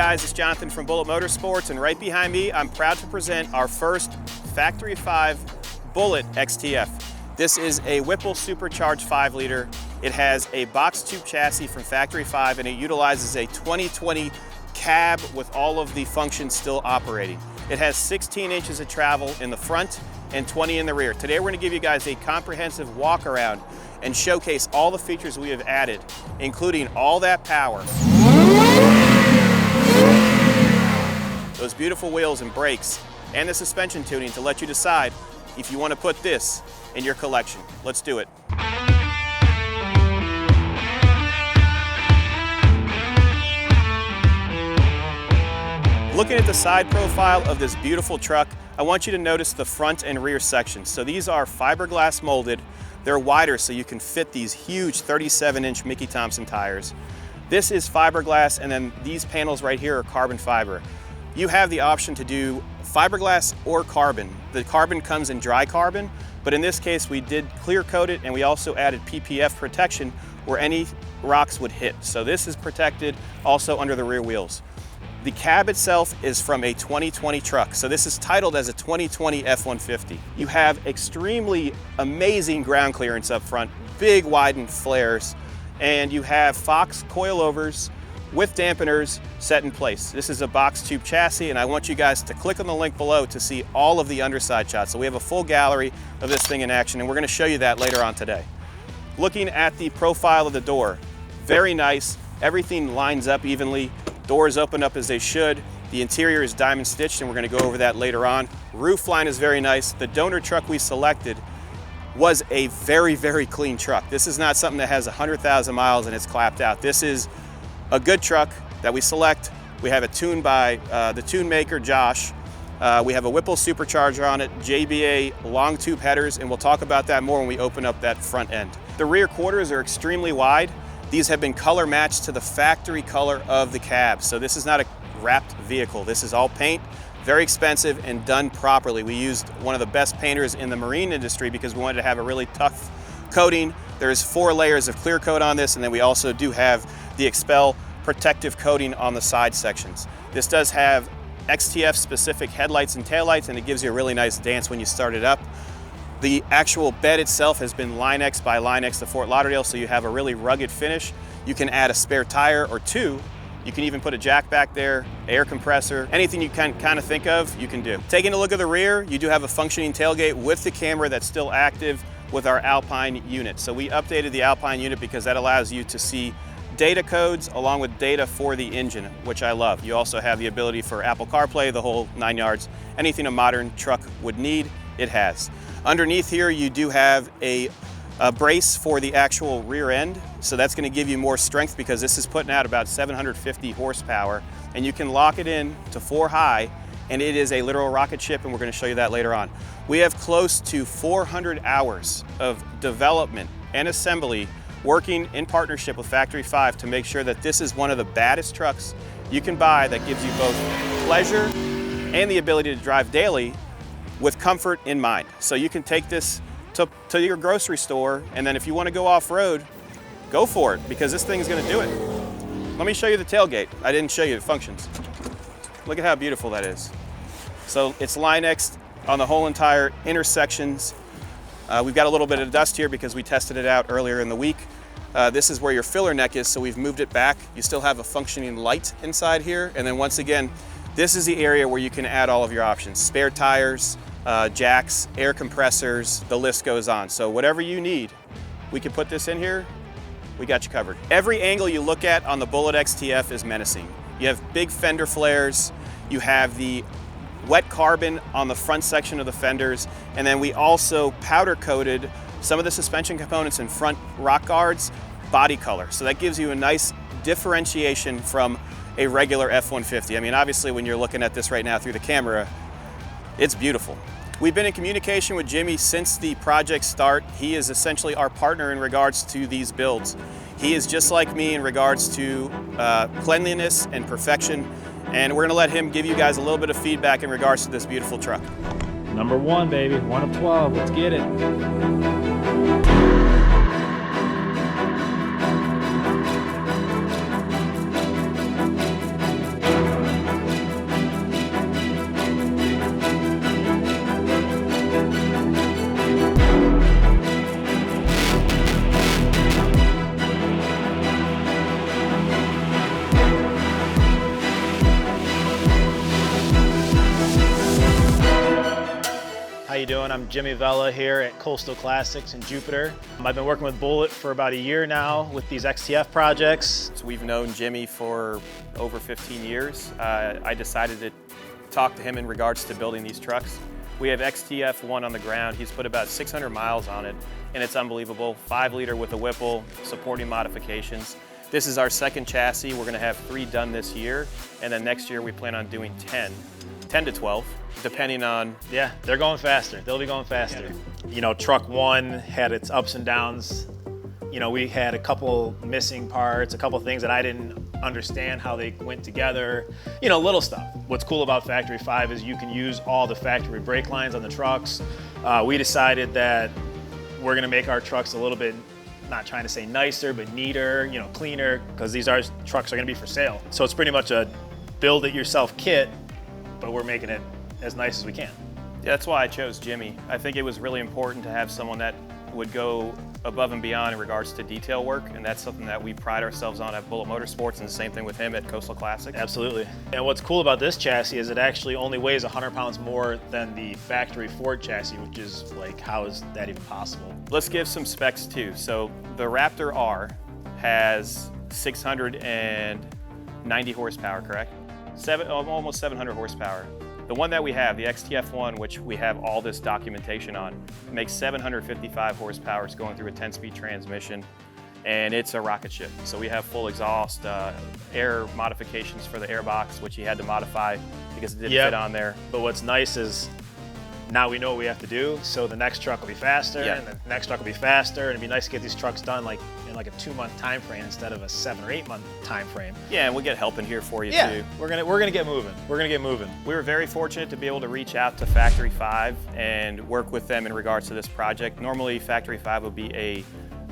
guys, it's Jonathan from Bullet Motorsports, and right behind me, I'm proud to present our first Factory 5 Bullet XTF. This is a Whipple supercharged 5-liter. It has a box tube chassis from Factory 5, and it utilizes a 2020 cab with all of the functions still operating. It has 16 inches of travel in the front and 20 in the rear. Today we're going to give you guys a comprehensive walk around and showcase all the features we have added, including all that power, those beautiful wheels and brakes, and the suspension tuning to let you decide if you want to put this in your collection. Let's do it. Looking at the side profile of this beautiful truck, I want you to notice the front and rear sections. So these are fiberglass molded. They're wider so you can fit these huge 37-inch Mickey Thompson tires. This is fiberglass, and then these panels right here are carbon fiber. You have the option to do fiberglass or carbon. The carbon comes in dry carbon, but in this case we did clear coat it, and we also added PPF protection where any rocks would hit. So this is protected also under the rear wheels. The cab itself is from a 2020 truck, so this is titled as a 2020 F-150. You have extremely amazing ground clearance up front, big widened flares, and you have Fox coilovers with dampeners set in place. This is a box tube chassis, and I want you guys to click on the link below to see all of the underside shots. So we have a full gallery of this thing in action, and we're going to show you that later on today. Looking at the profile of the door, very nice. Everything lines up evenly. Doors open up as they should. The interior is diamond stitched, and we're going to go over that later on. Roof line is very nice. The donor truck we selected was a very, very clean truck. This is not something that has 100,000 miles and it's clapped out. This is a good truck that we select. We have it tuned by the tune maker, Josh. We have a Whipple supercharger on it, JBA long tube headers, and we'll talk about that more when we open up that front end. The rear quarters are extremely wide. These have been color matched to the factory color of the cab. So this is not a wrapped vehicle. This is all paint, very expensive and done properly. We used one of the best painters in the marine industry because we wanted to have a really tough coating. There's 4 layers of clear coat on this, and then we also do have the Expel protective coating on the side sections. This does have XTF specific headlights and taillights, and it gives you a really nice dance when you start it up. The actual bed itself has been Line-X by Line-X to Fort Lauderdale, so you have a really rugged finish. You can add a spare tire or 2. You can even put a jack back there, air compressor, anything you can kind of think of, you can do. Taking a look at the rear, you do have a functioning tailgate with the camera that's still active with our Alpine unit. So we updated the Alpine unit because that allows you to see data codes along with data for the engine, which I love. You also have the ability for Apple CarPlay, the whole 9 yards. Anything a modern truck would need, it has. Underneath here, you do have a brace for the actual rear end. So that's going to give you more strength because this is putting out about 750 horsepower, and you can lock it in to 4 high, and it is a literal rocket ship, and we're going to show you that later on. We have close to 400 hours of development and assembly working in partnership with Factory 5 to make sure that this is one of the baddest trucks you can buy that gives you both pleasure and the ability to drive daily with comfort in mind. So you can take this to your grocery store, and then if you want to go off-road, go for it, because this thing is going to do it. Let me show you the tailgate. I didn't show you the functions. Look at how beautiful that is. So it's Line-X on the whole entire intersections. We've got a little bit of dust here because we tested it out earlier in the week. This is where your filler neck is, so we've moved it back. You still have a functioning light inside here, and then once again, this is the area where you can add all of your options. Spare tires, jacks, air compressors, the list goes on. So whatever you need, we can put this in here, we got you covered. Every angle you look at on the Bullet XTF is menacing. You have big fender flares, you have the wet carbon on the front section of the fenders, and then we also powder coated some of the suspension components and front rock guards body color. So that gives you a nice differentiation from a regular F-150. I mean, obviously when you're looking at this right now through the camera, it's beautiful. We've been in communication with Jimmy since the project start. He is essentially our partner in regards to these builds. He is just like me in regards to cleanliness and perfection, and we're gonna let him give you guys a little bit of feedback in regards to this beautiful truck. Number 1, baby, 1 of 12, let's get it. doing? I'm Jimmy Vella here at Coastal Classics in Jupiter. I've been working with Bullet for about a year now with these XTF projects. So we've known Jimmy for over 15 years. I decided to talk to him in regards to building these trucks. We have XTF 1 on the ground. He's put about 600 miles on it, and it's unbelievable. 5-liter with a Whipple, supporting modifications. This is our second chassis. We're gonna have 3 done this year, and then next year we plan on doing 10 to 12, depending on... Yeah, they're going faster. They'll be going faster. You know, truck 1 had its ups and downs. You know, we had a couple missing parts, a couple things that I didn't understand how they went together. You know, little stuff. What's cool about Factory 5 is you can use all the factory brake lines on the trucks. We decided that we're gonna make our trucks a little bit, not trying to say nicer, but neater, you know, cleaner, because these trucks are gonna be for sale. So it's pretty much a build it yourself kit, but we're making it as nice as we can. Yeah, that's why I chose Jimmy. I think it was really important to have someone that would go above and beyond in regards to detail work, and that's something that we pride ourselves on at Bullet Motorsports, and the same thing with him at Coastal Classics. Absolutely. And what's cool about this chassis is it actually only weighs 100 pounds more than the factory Ford chassis, which is like, how is that even possible? Let's give some specs too. So the Raptor R has 690 horsepower, correct? Almost 700 horsepower. The one that we have, the XTF 1, which we have all this documentation on, makes 755 horsepower. It's going through a 10-speed transmission, and it's a rocket ship. So we have full exhaust, air modifications for the airbox, which he had to modify because it didn't fit on there. But what's nice is now we know what we have to do, so the next truck will be faster, and the next truck will be faster, and it'd be nice to get these trucks done like in like a 2-month time frame instead of a 7 or 8 month time frame. Yeah, and we'll get help in here for you too. We're gonna get moving. We're gonna get moving. We were very fortunate to be able to reach out to Factory 5 and work with them in regards to this project. Normally, Factory 5 would be a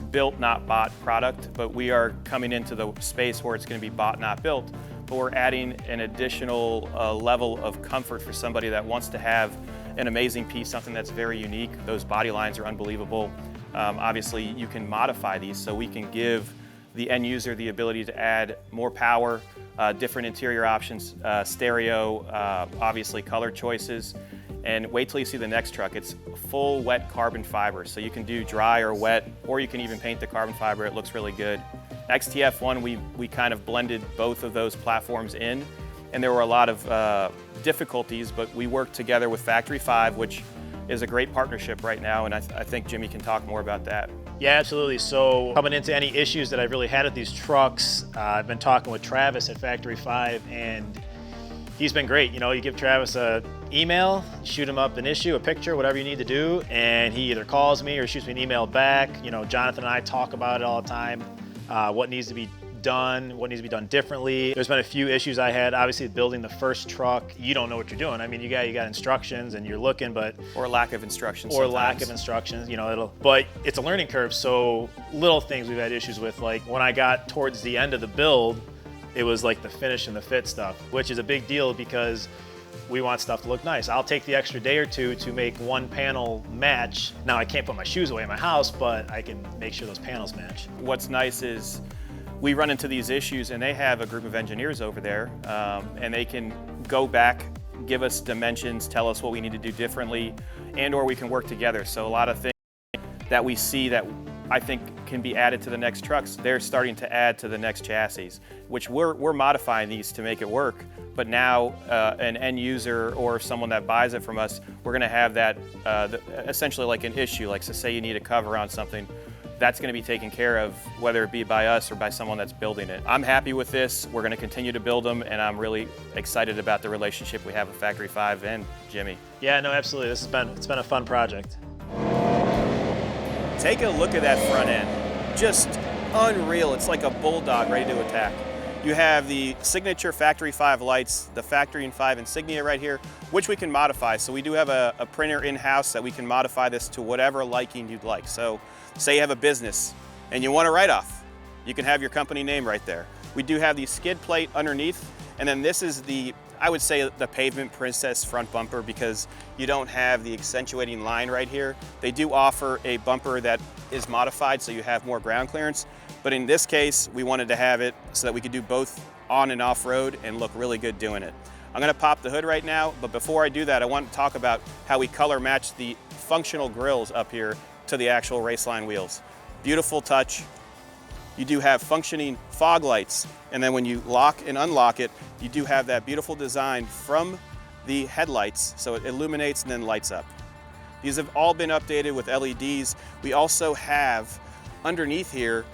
built, not bought product, but we are coming into the space where it's gonna be bought, not built, but we're adding an additional level of comfort for somebody that wants to have an amazing piece, something that's very unique. Those body lines are unbelievable. Obviously, you can modify these, so we can give the end user the ability to add more power, different interior options, stereo, obviously color choices. And wait till you see the next truck. It's full wet carbon fiber, so you can do dry or wet, or you can even paint the carbon fiber. It looks really good. XTF 1, we kind of blended both of those platforms in, and there were a lot of difficulties, but we worked together with Factory 5, which is a great partnership right now, and I think Jimmy can talk more about that. Yeah, absolutely. So coming into any issues that I've really had with these trucks, I've been talking with Travis at Factory 5, and he's been great. You know, you give Travis an email, shoot him up an issue, a picture, whatever you need to do, and he either calls me or shoots me an email back. You know, Jonathan and I talk about it all the time, what needs to be done, what needs to be done differently. There's been a few issues I had. Obviously, building the first truck, you don't know what you're doing. I mean, you got instructions and you're looking, but or lack of instructions. Or lack of instructions. You know, but it's a learning curve. So little things we've had issues with, like when I got towards the end of the build, it was like the finish and the fit stuff, which is a big deal because we want stuff to look nice. I'll take the extra day or two to make one panel match. Now I can't put my shoes away in my house, but I can make sure those panels match. What's nice is we run into these issues, and they have a group of engineers over there, and they can go back, give us dimensions, tell us what we need to do differently, and or we can work together. So a lot of things that we see that I think can be added to the next trucks, they're starting to add to the next chassis, which we're modifying these to make it work. But now an end user or someone that buys it from us, we're gonna have that essentially like an issue, like so say you need a cover on something, that's going to be taken care of, whether it be by us or by someone that's building it. I'm happy with this. We're going to continue to build them, and I'm really excited about the relationship we have with Factory 5 and Jimmy. Yeah, no, absolutely. It's been a fun project. Take a look at that front end. Just unreal. It's like a bulldog ready to attack. You have the signature Factory 5 lights, the Factory 5 insignia right here, which we can modify. So we do have a printer in-house that we can modify this to whatever liking you'd like. So say you have a business and you want a write-off, you can have your company name right there. We do have the skid plate underneath, and then this is the, I would say, the Pavement Princess front bumper because you don't have the accentuating line right here. They do offer a bumper that is modified so you have more ground clearance, but in this case, we wanted to have it so that we could do both on and off road and look really good doing it. I'm gonna pop the hood right now, but before I do that, I want to talk about how we color match the functional grills up here to the actual raceline wheels. Beautiful touch. You do have functioning fog lights, and then when you lock and unlock it, you do have that beautiful design from the headlights, so it illuminates and then lights up. These have all been updated with LEDs. We also have, underneath here,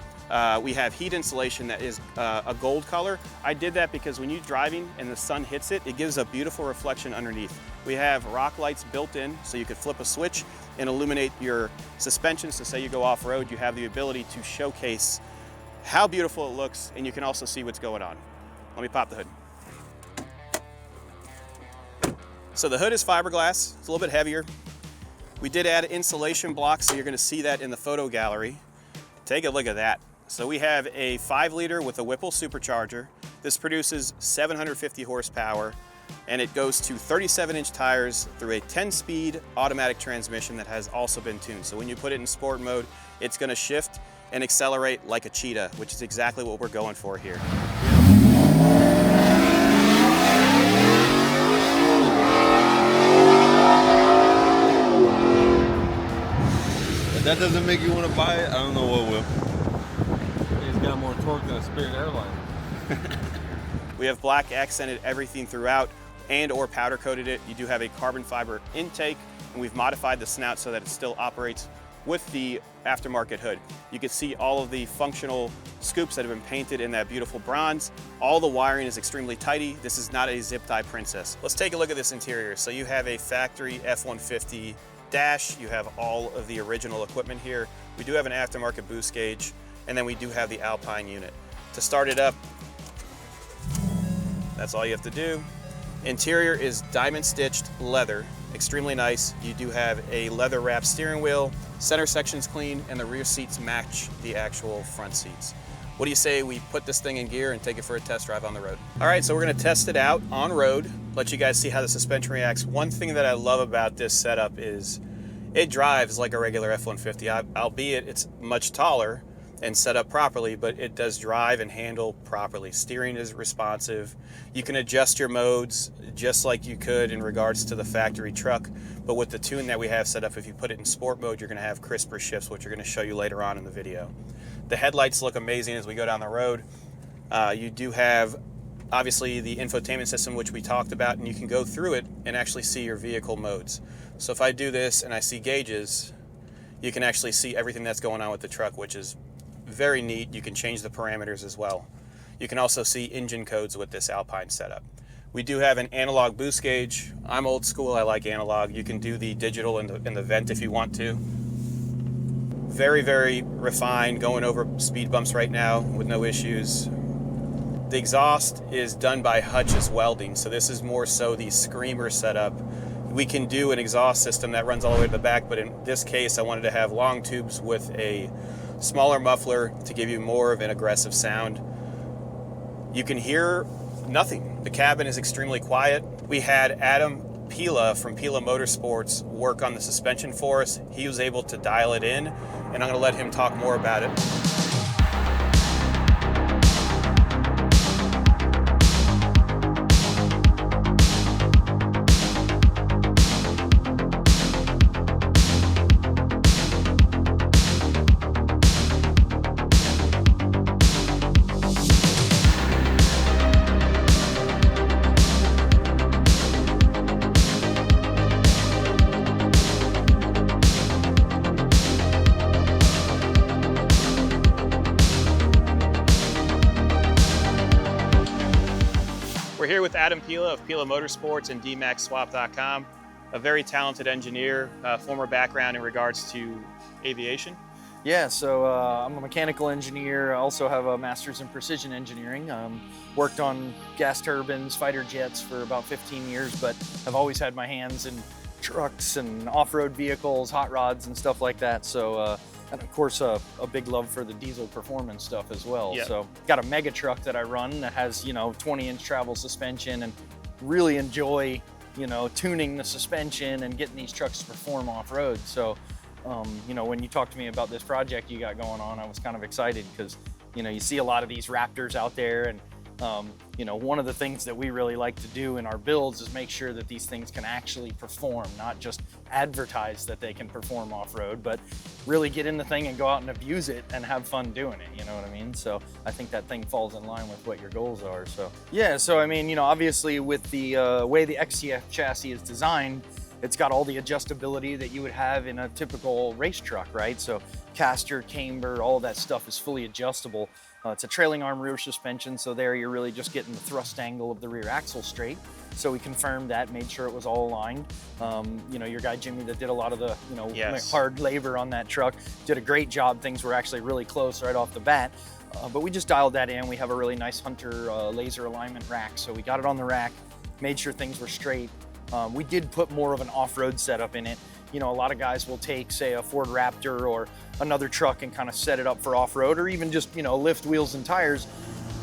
we have heat insulation that is a gold color. I did that because when you're driving and the sun hits it, it gives a beautiful reflection underneath. We have rock lights built in, so you could flip a switch and illuminate your suspension. So say you go off-road, you have the ability to showcase how beautiful it looks, and you can also see what's going on. Let me pop the hood. So the hood is fiberglass, it's a little bit heavier. We did add insulation blocks, so you're gonna see that in the photo gallery. Take a look at that. So we have a 5-liter with a Whipple supercharger. This produces 750 horsepower, and it goes to 37-inch tires through a 10-speed automatic transmission that has also been tuned. So when you put it in sport mode, it's gonna shift and accelerate like a cheetah, which is exactly what we're going for here. If that doesn't make you want to buy it, I don't know what will. It's got more torque than a Spirit airline. We have black accented everything throughout and or powder coated it. You do have a carbon fiber intake, and we've modified the snout so that it still operates with the aftermarket hood. You can see all of the functional scoops that have been painted in that beautiful bronze. All the wiring is extremely tidy. This is not a zip tie princess. Let's take a look at this interior. So you have a factory F-150 dash. You have all of the original equipment here. We do have an aftermarket boost gauge, and then we do have the Alpine unit. To start it up, that's all you have to do. Interior is diamond stitched leather, extremely nice. You do have a leather wrapped steering wheel, center section's clean, and the rear seats match the actual front seats. What do you say we put this thing in gear and take it for a test drive on the road? All right, so we're gonna test it out on road, let you guys see how the suspension reacts. One thing that I love about this setup is it drives like a regular F-150, albeit it's much taller and set up properly, but it does drive and handle properly. Steering is responsive. You can adjust your modes just like you could in regards to the factory truck, but with the tune that we have set up, if you put it in sport mode, you're gonna have crisper shifts, which we're gonna show you later on in the video. The headlights look amazing as we go down the road. You do have, obviously, the infotainment system, which we talked about, and you can go through it and actually see your vehicle modes. So if I do this and I see gauges, you can actually see everything that's going on with the truck, which is very neat. You can change the parameters as well. You can also see engine codes with this Alpine setup. We do have an analog boost gauge. I'm old school, I like analog. You can do the digital in the vent if you want to. Very, very refined, going over speed bumps right now with no issues. The exhaust is done by Hutch's Welding, so this is more so the Screamer setup. We can do an exhaust system that runs all the way to the back, but in this case, I wanted to have long tubes with a smaller muffler to give you more of an aggressive sound. You can hear nothing. The cabin is extremely quiet. We had Adam Pela from Pela Motorsports work on the suspension for us. He was able to dial it in, and I'm gonna let him talk more about it. We're here with Adam Pela of Pela Motorsports and DMAXSwap.com, a very talented engineer, former background in regards to aviation. Yeah, so I'm a mechanical engineer. I also have a master's in precision engineering. Worked on gas turbines, fighter jets for about 15 years, but I've always had my hands in trucks and off-road vehicles, hot rods and stuff like that. So, and of course, a big love for the diesel performance stuff as well. Yep. So got a mega truck that I run that has, 20-inch travel suspension, and really enjoy, tuning the suspension and getting these trucks to perform off-road. So, when you talked to me about this project you got going on, I was kind of excited because, you see a lot of these Raptors out there, and You know, one of the things that we really like to do in our builds is make sure that these things can actually perform, not just advertise that they can perform off-road, but really get in the thing and go out and abuse it and have fun doing it, you know what I mean? So I think that thing falls in line with what your goals are. So yeah, so I mean, you know, obviously with the way the XTF chassis is designed, it's got all the adjustability that you would have in a typical race truck, right? So caster, camber, all that stuff is fully adjustable. It's a trailing arm rear suspension, so there you're really just getting the thrust angle of the rear axle straight. So we confirmed that, made sure it was all aligned. You know, your guy Jimmy that did a lot of the, you know, hard labor on that truck did a great job. Things were actually really close right off the bat. But we just dialed that in. We have a really nice Hunter laser alignment rack, so we got it on the rack, made sure things were straight. We did put more of an off-road setup in it. You know, a lot of guys will take, say, a Ford Raptor or another truck and kind of set it up for off-road, or even just, you know, lift wheels and tires,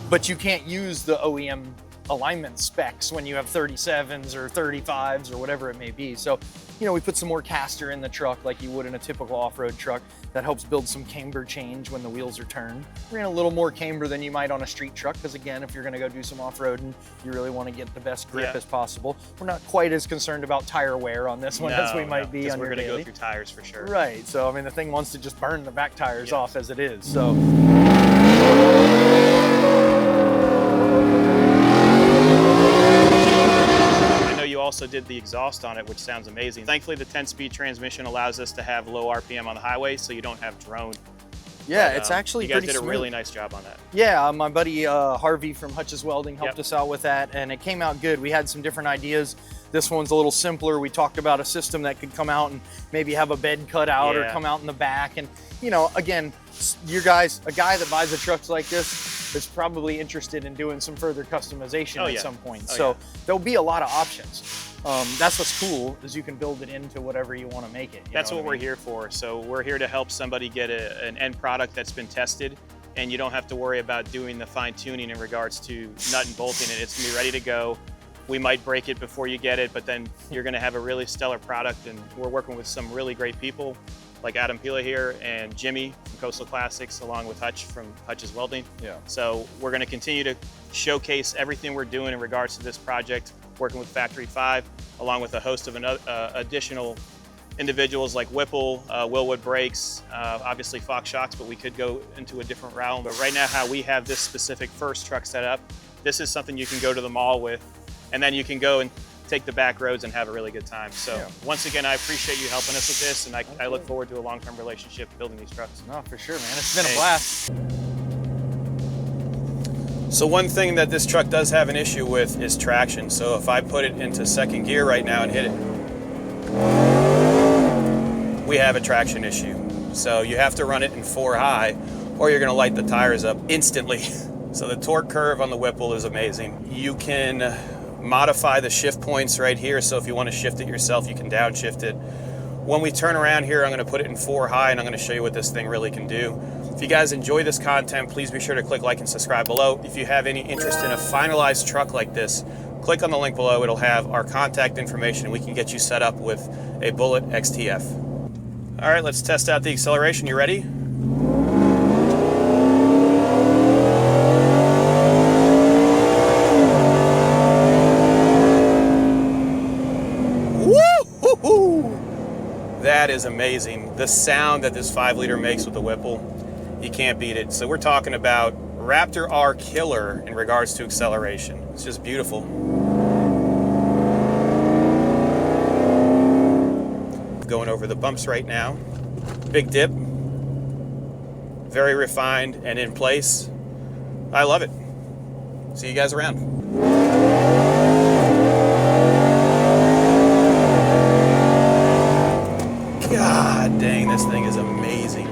but you can't use the OEM alignment specs when you have 37s or 35s or whatever it may be. So, you know, we put some more caster in the truck like you would in a typical off-road truck. That helps build some camber change when the wheels are turned. We're in a little more camber than you might on a street truck, because again, if you're gonna go do some off-roading, you really wanna get the best grip as possible. We're not quite as concerned about tire wear on this one as we might be on your daily. We're gonna go through tires for sure. Right, so I mean, the thing wants to just burn the back tires off as it is, so. Also did the exhaust on it, which sounds amazing. Thankfully, the 10-speed transmission allows us to have low RPM on the highway, so you don't have drone. Yeah, but, it's actually pretty smooth. You guys did a really nice job on that. Yeah, my buddy Harvey from Hutch's Welding helped us out with that, and it came out good. We had some different ideas. This one's a little simpler. We talked about a system that could come out and maybe have a bed cut out or come out in the back. And, you know, again, a guy that buys a truck like this is probably interested in doing some further customization at some point. So there'll be a lot of options. That's what's cool, is you can build it into whatever you want to make it. That's what we're here for. So we're here to help somebody get an end product that's been tested, and you don't have to worry about doing the fine tuning in regards to nut and bolting it. It's gonna be ready to go. We might break it before you get it, but then you're gonna have a really stellar product, and we're working with some really great people like Adam Pela here and Jimmy from Coastal Classics, along with Hutch from Hutch's Welding. Yeah. So we're gonna continue to showcase everything we're doing in regards to this project, working with Factory 5, along with a host of additional individuals like Whipple, Willwood Brakes, obviously Fox Shocks, but we could go into a different realm. But right now, how we have this specific first truck set up, this is something you can go to the mall with, and then you can go and take the back roads and have a really good time. So once again, I appreciate you helping us with this, and I look forward to a long-term relationship building these trucks. No, for sure, man. It's been a blast. So one thing that this truck does have an issue with is traction. So if I put it into second gear right now and hit it, we have a traction issue. So you have to run it in 4 high, or you're gonna light the tires up instantly. So the torque curve on the Whipple is amazing. You can modify the shift points right here. So if you want to shift it yourself, you can downshift it. When we turn around here, I'm going to put it in 4 high, and I'm going to show you what this thing really can do. If you guys enjoy this content, please be sure to click like and subscribe below. If you have any interest in a finalized truck like this, click on the link below. It'll have our contact information. We can get you set up with a Bullet XTF. All right, let's test out the acceleration. You ready? That is amazing. The sound that this 5-liter makes with the Whipple, you can't beat it. So we're talking about Raptor R killer in regards to acceleration. It's just beautiful. Going over the bumps right now. Big dip. Very refined and in place. I love it. See you guys around. God dang, this thing is amazing.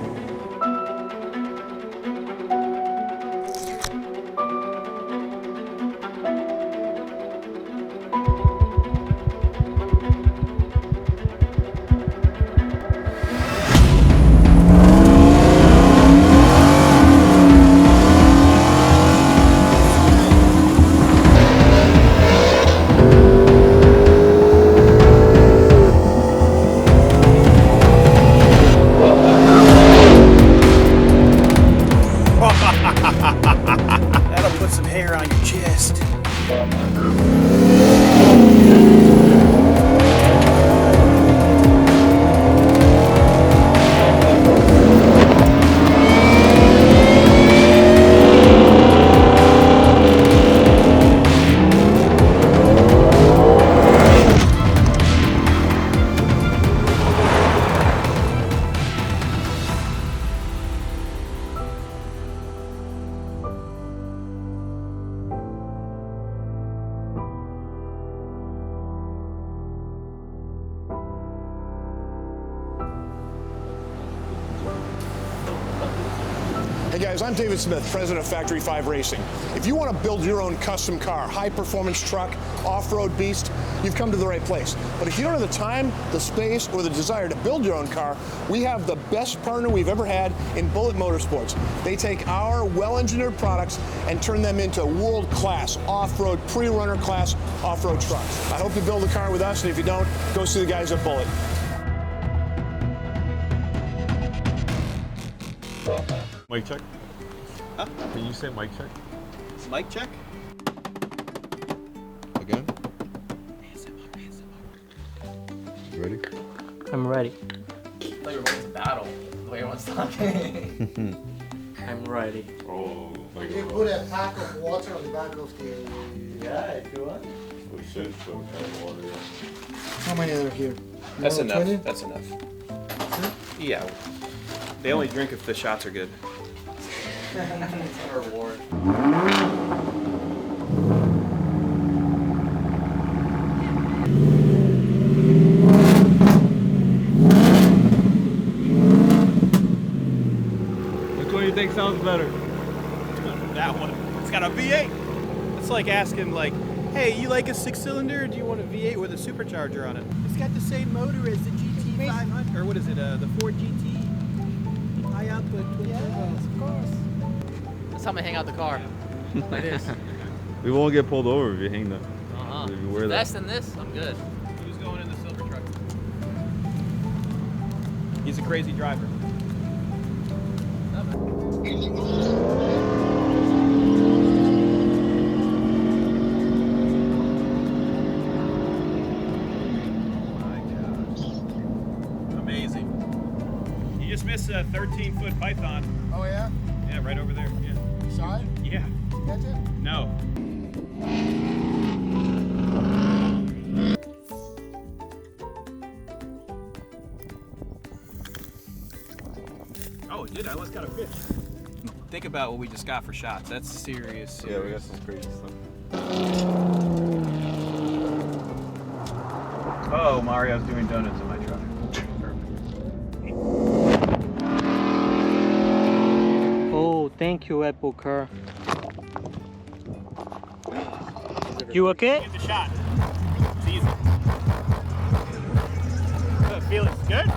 guys, I'm David Smith, president of Factory 5 Racing. If you want to build your own custom car, high-performance truck, off-road beast, you've come to the right place. But if you don't have the time, the space, or the desire to build your own car, we have the best partner we've ever had in Bullet Motorsports. They take our well-engineered products and turn them into world-class off-road, pre-runner class off-road trucks. I hope you build a car with us, and if you don't, go see the guys at Bullet. Mic check. Huh? Can you say mic check? Mic check? Again? You ready? I'm ready. I thought you were going to battle. The way everyone's talking. I'm ready. Oh, my You God. put a pack of water on the back of the... Yeah, if you want. We should put some water in. How many are here? That's More than enough. 20? That's enough. Yeah. They only drink if the shots are good. It's a reward. Which one do you think sounds better? That one. It's got a V8. It's like asking, like, hey, you like a 6-cylinder? Or do you want a V8 with a supercharger on it? It's got the same motor as the GT500, or what is it? The Ford GT high output twin turbo. Of course. That's how I hang out the car. Like this. We won't get pulled over if you hang that. Uh-huh. If you wear that. Less than this, I'm good. Who's going in the silver truck? He's a crazy driver. Amazing. You just missed a 13-foot python. Oh yeah? Yeah, right over there. Yeah. Side? Yeah. Catch it? No. Oh, dude, I almost got a fish. Think about what we just got for shots. That's serious. Yeah, we got some crazy stuff. Oh, Mario's doing donuts in my truck. Oh, thank you, Apple Car. You okay? Get the shot. It's easy. Feeling's good.